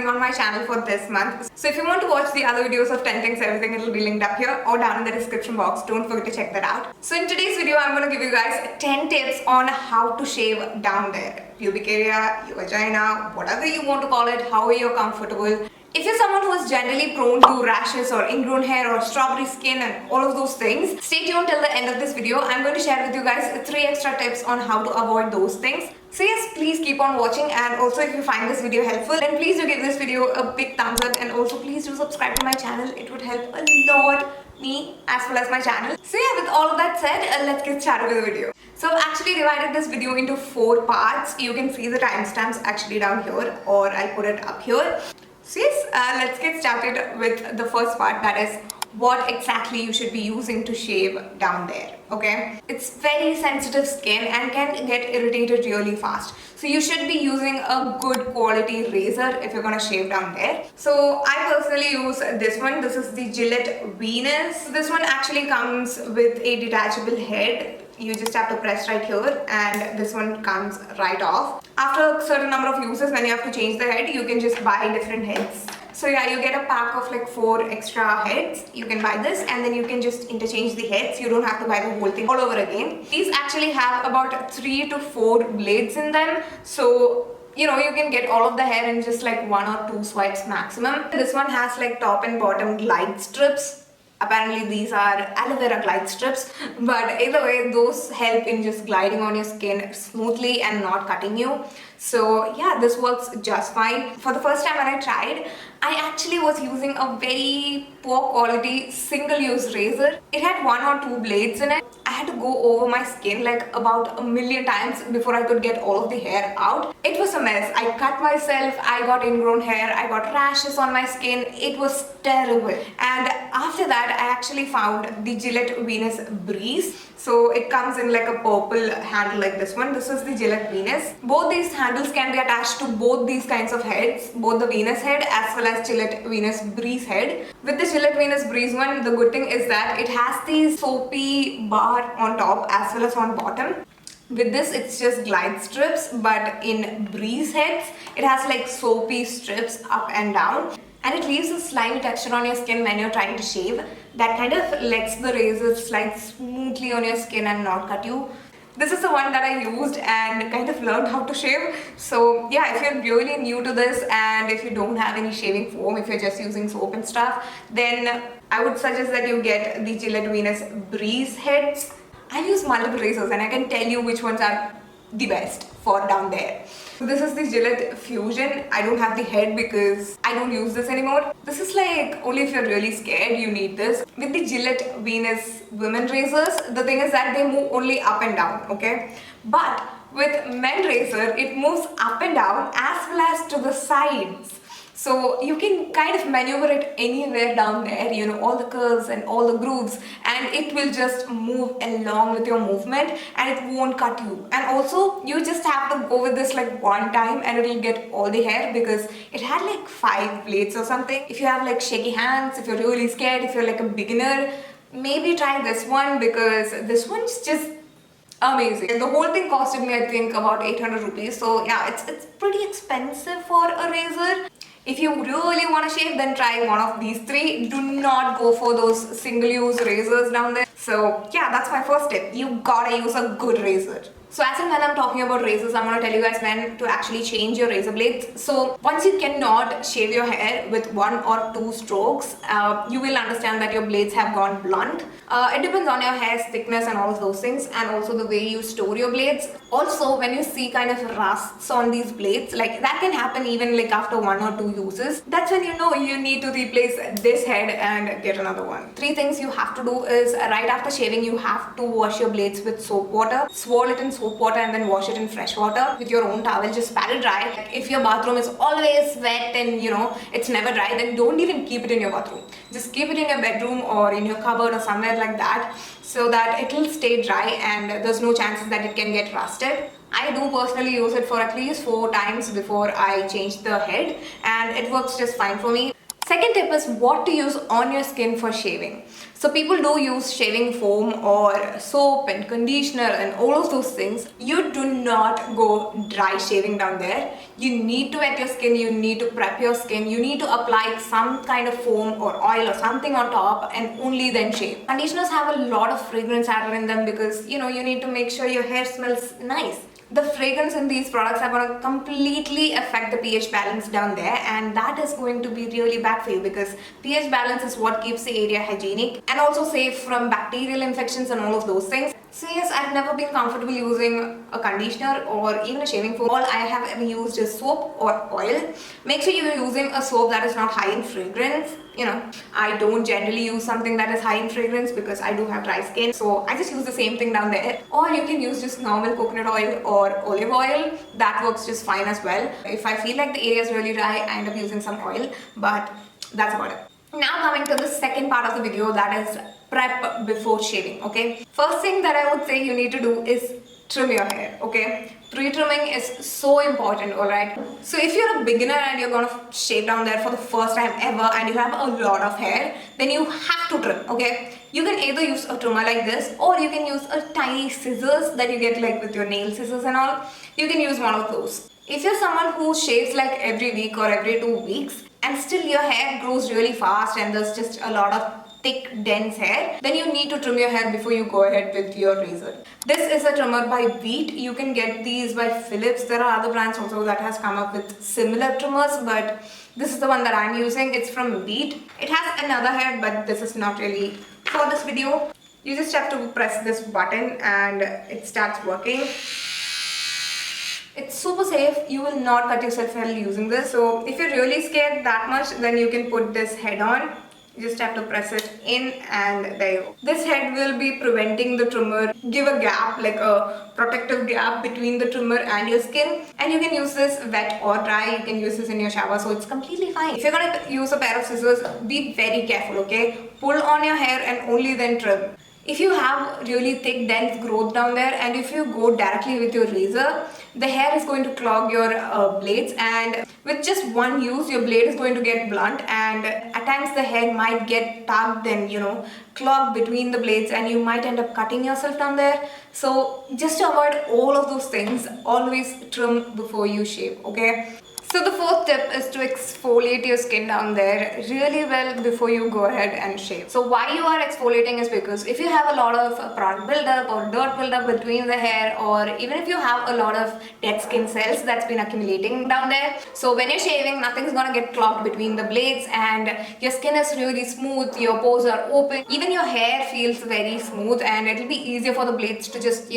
on my channel for this month. So if you want to watch the other videos of 10 things everything, it will be linked up here or down in the description box. Don't forget to check that out. So in today's video, I'm going to give you guys 10 tips on how to shave down there. Pubic area, your vagina, whatever you want to call it, however you're comfortable. If you're someone who is generally prone to rashes or ingrown hair or strawberry skin and all of those things, stay tuned till the end of this video. I'm going to share with you guys 3 extra tips on how to avoid those things. So yes, please keep on watching, and also if you find this video helpful, then please do give this video a big thumbs up, and also please do subscribe to my channel. It would help a lot me as well as my channel. So yeah, with all of that said, let's get started with the video. So I've actually divided this video into 4 parts. You can see the timestamps actually down here, or I'll put it up here. So yes, let's get started with the first part, that is what exactly you should be using to shave down there. Okay, it's very sensitive skin and can get irritated really fast. So you should be using a good quality razor if you're gonna shave down there. So I personally use this one. This is the Gillette Venus. This one actually comes with a detachable head. You just have to press right here and this one comes right off. After a certain number of uses, when you have to change the head, you can just buy different heads. So yeah, you get a pack of like 4 extra heads. You can buy this and then you can just interchange the heads. You don't have to buy the whole thing all over again. These actually have about 3 to 4 blades in them. So you know, you can get all of the hair in just like 1 or 2 swipes maximum. This one has like top and bottom glide strips. Apparently these are aloe vera glide strips, but either way, those help in just gliding on your skin smoothly and not cutting you. So yeah, this works just fine. For the first time when I tried, I actually was using a very poor quality single-use razor. It had 1 or 2 blades in it. I had to go over my skin like about 1,000,000 times before I could get all of the hair out. It was a mess. I cut myself, I got ingrown hair, I got rashes on my skin. It was terrible. And after that, I actually found the Gillette Venus Breeze. So it comes in like a purple handle like this one. This is the Gillette Venus. Both these handles can be attached to both these kinds of heads, both the Venus head as well as Gillette Venus Breeze head. With the Gillette Venus Breeze one, the good thing is that it has the soapy bar on top as well as on bottom. With this, it's just glide strips, but in Breeze heads, it has like soapy strips up and down. And it leaves a slimy texture on your skin when you're trying to shave. That kind of lets the razor slide smoothly on your skin and not cut you. This is the one that I used and kind of learned how to shave. So yeah, if you're really new to this and if you don't have any shaving foam, if you're just using soap and stuff, then I would suggest that you get the Gillette Venus Breeze heads. I've used multiple razors and I can tell you which ones are the best for down there. So this is the Gillette Fusion. I don't have the head because I don't use this anymore. This is like only if you're really scared you need this. With the Gillette Venus women razors, the thing is that they move only up and down, okay? But with men razor, it moves up and down as well as to the sides. So you can kind of maneuver it anywhere down there, you know, all the curves and all the grooves, and it will just move along with your movement and it won't cut you. And also you just have to go with this like 1 time and it'll get all the hair because it had like 5 blades or something. If you have like shaky hands, if you're really scared, if you're like a beginner, maybe try this one because this one's just amazing. And the whole thing costed me I think about 800 rupees. So yeah, it's pretty expensive for a razor. If you really want to shave, then try one of these 3. Do not go for those single-use razors down there. So yeah, that's my first tip. You gotta use a good razor. So as and when I'm talking about razors, I'm going to tell you guys when to actually change your razor blades. So once you cannot shave your hair with 1 or 2 strokes, you will understand that your blades have gone blunt. It depends on your hair's thickness and all of those things, and also the way you store your blades. Also, when you see kind of rusts on these blades, like that can happen even like after 1 or 2 uses. That's when you know you need to replace this head and get another one. 3 things you have to do is right after shaving, you have to wash your blades with soap water. Swirl it in soap water and then wash it in fresh water with your own towel. Just pat it dry. Like if your bathroom is always wet and you know it's never dry, then don't even keep it in your bathroom. Just keep it in your bedroom or in your cupboard or somewhere like that, so that it will stay dry and there's no chances that it can get rusted. I do personally use it for at least 4 times before I change the head, and it works just fine for me. Second tip is what to use on your skin for shaving. So people do use shaving foam or soap and conditioner and all of those things. You do not go dry shaving down there. You need to wet your skin, you need to prep your skin, you need to apply some kind of foam or oil or something on top and only then shave. Conditioners have a lot of fragrance added in them because you need to make sure your hair smells nice. The fragrance in these products are going to completely affect the pH balance down there, and that is going to be really bad for you because pH balance is what keeps the area hygienic and also safe from bacterial infections and all of those things. So yes, I've never been comfortable using a conditioner or even a shaving foam. All I have ever used is soap or oil. Make sure you're using a soap that is not high in fragrance. I don't generally use something that is high in fragrance because I do have dry skin. So I just use the same thing down there. Or you can use just normal coconut oil or olive oil. That works just fine as well. If I feel like the area is really dry, I end up using some oil. But that's about it. Now coming to the second part of the video, that is prep before shaving, okay? First thing that I would say you need to do is trim your hair, okay? Pre-trimming is so important, alright? So if you're a beginner and you're gonna shave down there for the first time ever and you have a lot of hair, then you have to trim, okay? You can either use a trimmer like this or you can use a tiny scissors that you get like with your nail scissors and all. You can use one of those. If you're someone who shaves like every week or every 2 weeks and still your hair grows really fast and there's just a lot of thick dense hair, then you need to trim your hair before you go ahead with your razor. This is a trimmer by Veet. You can get these by Philips. There are other brands also that has come up with similar trimmers, but this is the one that I'm using. It's from Veet. It has another head, but this is not really for this video. You just have to press this button and it starts working. It's super safe. You will not cut yourself while using this. So if you're really scared that much, then you can put this head on. You just have to press it in and there you go. This head will be preventing the trimmer, give a gap, like a protective gap between the trimmer and your skin. And you can use this wet or dry. You can use this in your shower, so it's completely fine. If you're gonna use a pair of scissors, be very careful, okay? Pull on your hair and only then trim. If you have really thick dense growth down there and if you go directly with your razor, the hair is going to clog your blades, and with just one use your blade is going to get blunt, and at times the hair might get tugged and clogged between the blades and you might end up cutting yourself down there. So just to avoid all of those things, always trim before you shave, okay? So the fourth tip is to exfoliate your skin down there really well before you go ahead and shave. So why you are exfoliating is because if you have a lot of product buildup or dirt buildup between the hair, or even if you have a lot of dead skin cells that's been accumulating down there, so when you're shaving, nothing's gonna get clogged between the blades and your skin is really smooth, your pores are open, even your hair feels very smooth, and it'll be easier for the blades to just,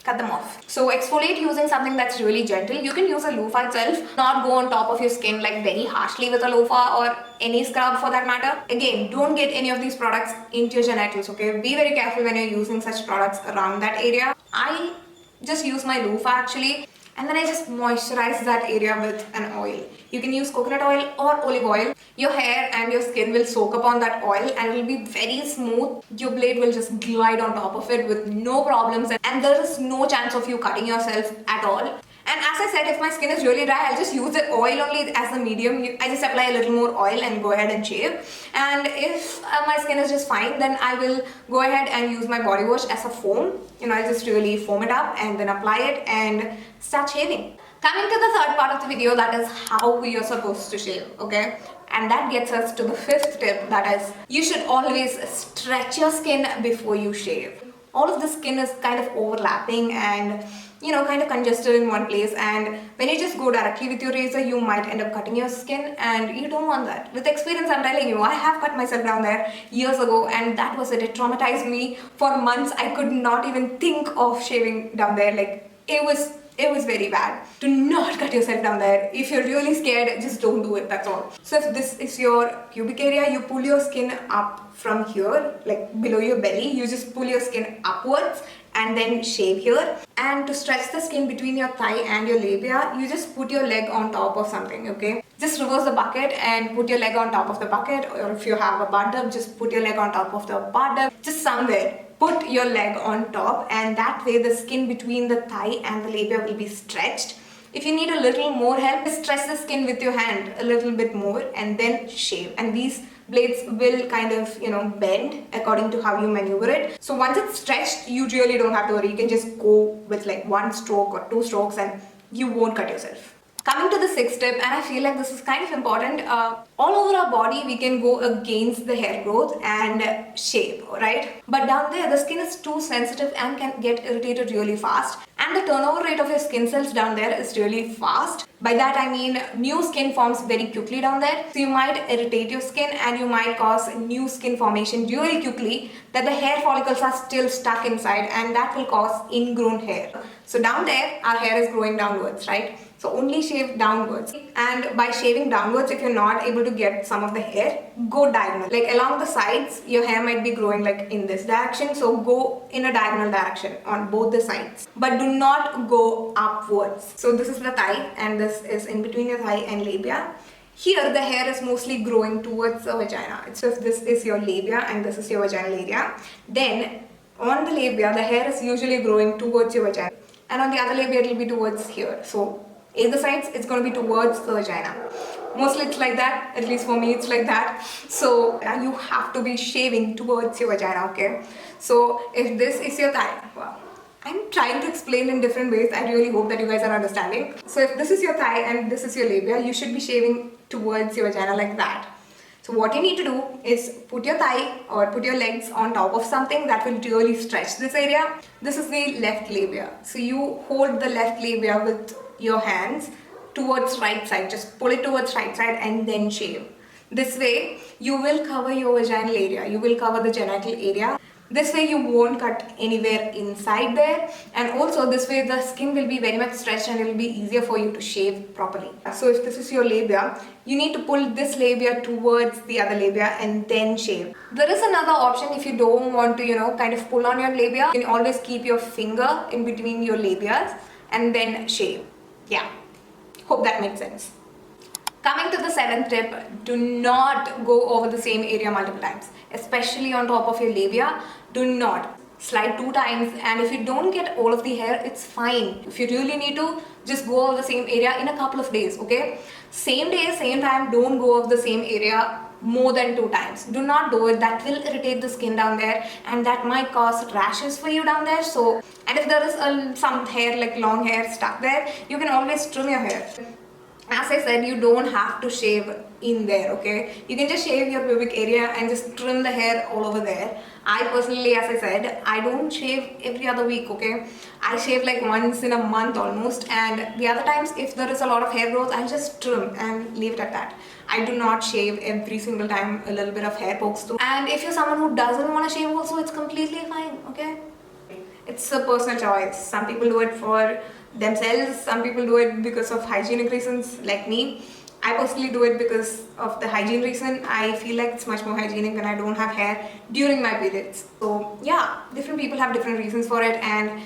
cut them off. So exfoliate using something that's really gentle. You can use a loofah itself, not go on top of your skin like very harshly with a loofah or any scrub for that matter. Again, don't get any of these products into your genitals, okay? Be very careful when you're using such products around that area. I just use my loofah actually, and then I just moisturize that area with an oil. You can use coconut oil or olive oil. Your hair and your skin will soak up on that oil and it will be very smooth. Your blade will just glide on top of it with no problems, and there is no chance of you cutting yourself at all. And as I said, if my skin is really dry, I'll just use the oil only as the medium. I just apply a little more oil and go ahead and shave. And if my skin is just fine, then I will go ahead and use my body wash as a foam. I'll just really foam it up and then apply it and start shaving. Coming to the third part of the video, that is how you're supposed to shave, okay? And that gets us to the fifth tip, that is, you should always stretch your skin before you shave. All of the skin is kind of overlapping and kind of congested in one place, and when you just go directly with your razor, you might end up cutting your skin, and you don't want that. With experience, I'm telling you, I have cut myself down there years ago, and that was it. It traumatized me for months. I could not even think of shaving down there. Like, it was very bad. Do not cut yourself down there. If you're really scared, just don't do it, that's all. So if this is your pubic area, you pull your skin up from here, like below your belly. You just pull your skin upwards and then shave here. And to stretch the skin between your thigh and your labia, you just put your leg on top of something, okay? Just reverse the bucket and put your leg on top of the bucket, or if you have a bathtub, just put your leg on top of the bathtub, just somewhere. Put your leg on top, and that way the skin between the thigh and the labia will be stretched. If you need a little more help, stretch the skin with your hand a little bit more and then shave. And these blades will kind of, bend according to how you maneuver it. So once it's stretched, you really don't have to worry. You can just go with like 1 stroke or 2 strokes and you won't cut yourself. Coming to the 6th tip, and I feel like this is kind of important, all over our body we can go against the hair growth and shave, right? But down there the skin is too sensitive and can get irritated really fast, and the turnover rate of your skin cells down there is really fast. By that I mean new skin forms very quickly down there, so you might irritate your skin and you might cause new skin formation really quickly that the hair follicles are still stuck inside, and that will cause ingrown hair. So down there our hair is growing downwards, right? So only shave downwards, and by shaving downwards, if you're not able to get some of the hair, go diagonal. Like along the sides, your hair might be growing like in this direction, so go in a diagonal direction on both the sides. But do not go upwards. So this is the thigh and this is in between your thigh and labia. Here the hair is mostly growing towards the vagina. So if this is your labia and this is your vaginal area, then on the labia the hair is usually growing towards your vagina, and on the other labia it will be towards here. So in the sides it's going to be towards the vagina. Mostly it's like that, at least for me it's like that. So you have to be shaving towards your vagina, okay? So if this is your thigh, wow, I'm trying to explain in different ways. I really hope that you guys are understanding. So if this is your thigh and this is your labia, you should be shaving towards your vagina like that. So what you need to do is put your thigh or put your legs on top of something that will really stretch this area. This is the left labia. So you hold the left labia with your hands towards right side. Just pull it towards right side and then shave. This way you will cover your vaginal area. You will cover the genital area. This way you won't cut anywhere inside there, and also this way the skin will be very much stretched and it will be easier for you to shave properly. So if this is your labia, you need to pull this labia towards the other labia and then shave. There is another option. If you don't want to, kind of pull on your labia, you can always keep your finger in between your labias and then shave. Yeah, hope that makes sense. Coming to the 7th tip, do not go over the same area multiple times, especially on top of your labia. Do not slide 2 times, and if you don't get all of the hair, it's fine. If you really need to, just go over the same area in a couple of days, okay? Same day, same time, don't go over the same area more than 2 times. Do not do it. That will irritate the skin down there and that might cause rashes for you down there. So, and if there is some hair, like long hair stuck there, you can always trim your hair. As I said, you don't have to shave in there, okay? You can just shave your pubic area and just trim the hair all over there. I personally, as I said, I don't shave every other week, okay? I shave like once in a month almost, and the other times if there is a lot of hair growth, I'll just trim and leave it at that. I do not shave every single time a little bit of hair pokes through. And if you're someone who doesn't want to shave also, it's completely fine, okay? It's a personal choice. Some people do it for themselves, some people do it because of hygienic reasons, like me. I personally do it because of the hygiene reason. I feel like it's much more hygienic when I don't have hair during my periods. So yeah, different people have different reasons for it, and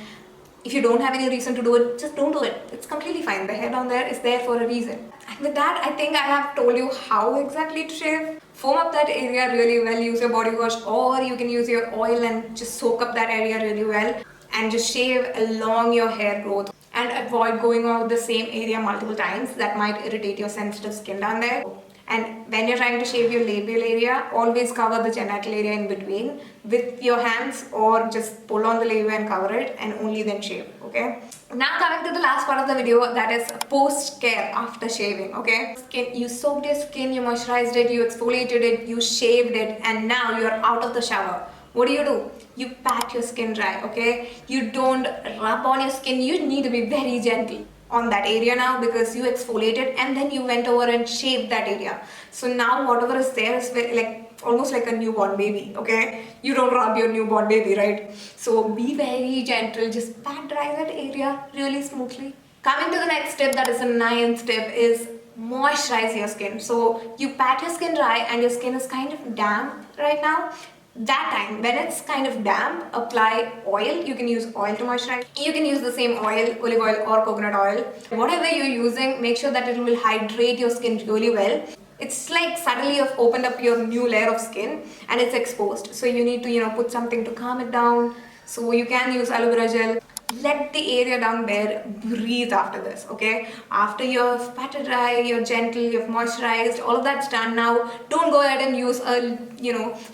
if you don't have any reason to do it, just don't do it. It's completely fine. The hair down there is there for a reason. And with that, I think I have told you how exactly to shave. Foam up that area really well, use your body wash, or you can use your oil and just soak up that area really well and just shave along your hair growth. And avoid going over the same area multiple times. That might irritate your sensitive skin down there. And when you're trying to shave your labial area, always cover the genital area in between with your hands, or just pull on the labia and cover it and only then shave, okay? Now coming to the last part of the video, that is post-care after shaving, okay? You soaked your skin, you moisturized it, you exfoliated it, you shaved it, and now you're out of the shower. What do? You pat your skin dry, okay? You don't rub on your skin. You need to be very gentle on that area now because you exfoliated and then you went over and shaved that area. So now whatever is there is very, like almost like a newborn baby, okay? You don't rub your newborn baby, right? So be very gentle. Just pat dry that area really smoothly. Coming to the next tip, that is the 9th tip, is moisturize your skin. So you pat your skin dry and your skin is kind of damp right now. That time, when it's kind of damp, apply oil. You can use oil to moisturize. You can use the same oil, olive oil or coconut oil. Whatever you're using, make sure that it will hydrate your skin really well. It's like suddenly you've opened up your new layer of skin and it's exposed. So you need to, put something to calm it down. So you can use aloe vera gel. let the area down there breathe after this, okay? After you've patted dry, you're gentle, you've moisturized, all of that's done now. Don't go ahead and use a,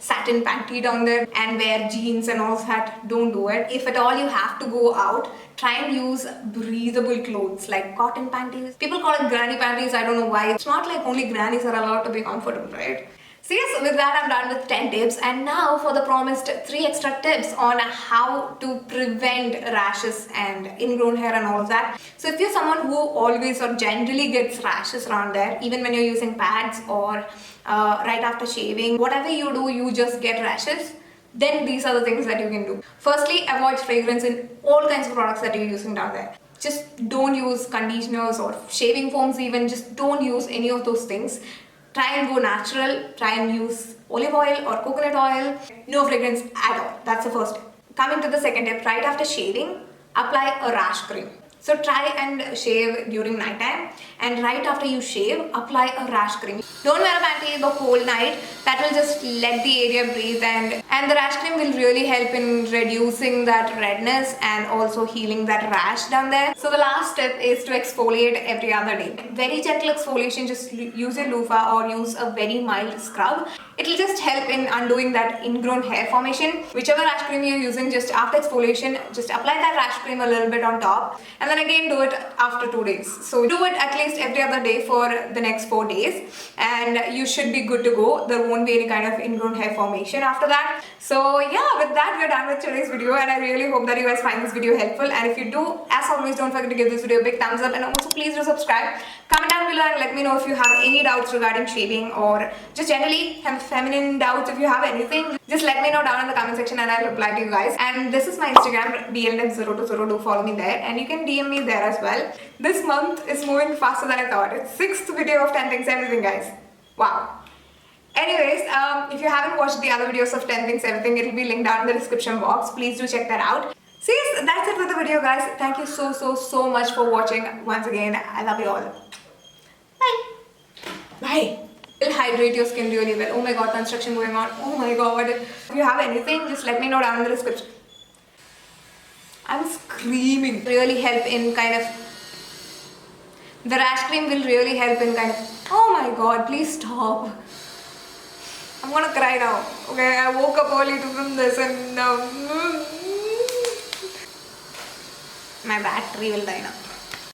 satin panty down there and wear jeans and all that. Don't do it. If at all you have to go out, try and use breathable clothes like cotton panties. People call it granny panties, I don't know why. It's not like only grannies are allowed to be comfortable, right? So yes, with that I'm done with 10 tips, and now for the promised 3 extra tips on how to prevent rashes and ingrown hair and all of that. So if you're someone who always or generally gets rashes around there, even when you're using pads or right after shaving, whatever you do, you just get rashes, then these are the things that you can do. Firstly, avoid fragrance in all kinds of products that you're using down there. Just don't use conditioners or shaving foams even, just don't use any of those things. Try and go natural, try and use olive oil or coconut oil, no fragrance at all. That's the first tip. Coming to the second tip, right after shaving, apply a rash cream. So try and shave during night time, and right after you shave, apply a rash cream. Don't wear a panty the whole night. That will just let the area breathe, and the rash cream will really help in reducing that redness and also healing that rash down there. So the last tip is to exfoliate every other day. Very gentle exfoliation, just use a loofah or use a very mild scrub. It'll just help in undoing that ingrown hair formation. Whichever rash cream you're using, just after exfoliation, just apply that rash cream a little bit on top, and then again do it after 2 days. So do it at least every other day for the next 4 days, and you should be good to go. There won't be any kind of ingrown hair formation after that. So yeah, with that we're done with today's video, and I really hope that you guys find this video helpful. And if you do, as always, don't forget to give this video a big thumbs up, and also please do subscribe. Comment down below and let me know if you have any doubts regarding shaving or just generally have feminine doubts. If you have anything, just let me know down in the comment section and I'll reply to you guys. And this is my Instagram, dlnf020. Do follow me there, and you can DM me there as well. This month is moving faster than I thought. It's 6th video of 10 things everything, guys. Wow. Anyways, if you haven't watched the other videos of 10 things everything, it will be linked down in the description box. Please do check that out. So yes, that's it for the video, guys. Thank you so much for watching. Once again, I love you all. Bye. Bye. It'll hydrate your skin really well. Oh my god, construction going on. Oh my god. If you have anything, just let me know down in the description. I'm screaming. Really help in kind of... The rash cream will really help in kind of... Oh my god, please stop. I'm gonna cry now. Okay, I woke up early to film this and... my battery will die now.